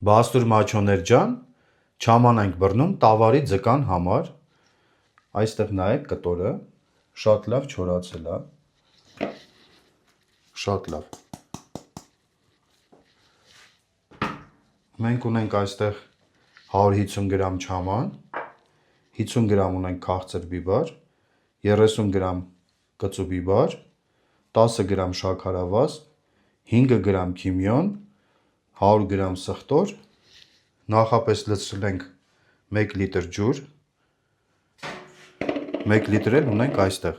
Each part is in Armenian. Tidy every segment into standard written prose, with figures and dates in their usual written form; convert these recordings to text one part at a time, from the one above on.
Բաստուր մաչոներ ջան, չաման ենք բռնում տավարի ձկան համար։ Այստեղ նայեք կտորը, շատ լավ չորացել է։ Շատ լավ։ Մենք ունենք այստեղ 150 գրամ չաման, 50 գրամ ունենք քաղցր բիբար, 30 գրամ կծու բիբար, 10 գրամ շաքարավազ, 5 գրամ քիմիոն, 100 գրամ սխտոր, նախապես լցրել ենք 1 լիտր ջուր, 1 լիտր էլ ունենք այստեղ,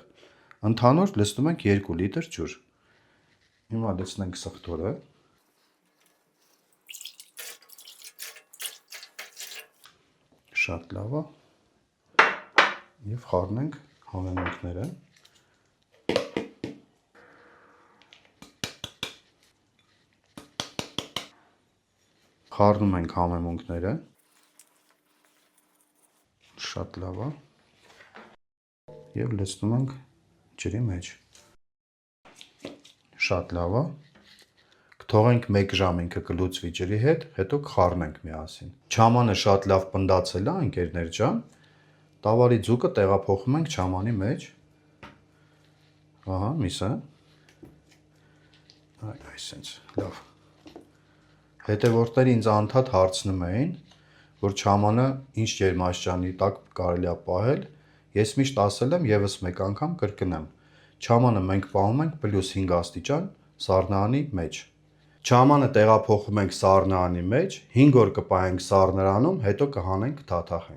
ընդհանուր լցնում ենք 2 լիտր ջուր, հիմա լցնենք սխտորը, շատ լավ է, և խառնենք համեմունքները, խառնում ենք համեմունքները, շատ լավ է, և լցնում ենք ջրի մեջ, շատ լավ է, կթողենք 1 ժամ ինքը կլուծվի ջրի հետ, հետո կխառնենք միասին, չամանը շատ լավ պնդացել է ընկերներ ջան, տավարի ձուկը տեղափոխում ենք չամանի մեջ, ահա միսը, այսենց, լավ, հետևորդները ինձ անդադ հարցնում էին, որ չամանը ինչ ջերմաստիճանի տակ կարելի է պահել, ես միշտ ասել եմ ևս մեկ անգամ կրկնեմ, չամանը մենք պահում ենք +5 աստիճան սառնարանի մեջ, չամանը տեղափոխում ենք սառնարանի մեջ, 5 օր կպահենք սառնարանում, հետո կհանենք, կթաթախենք։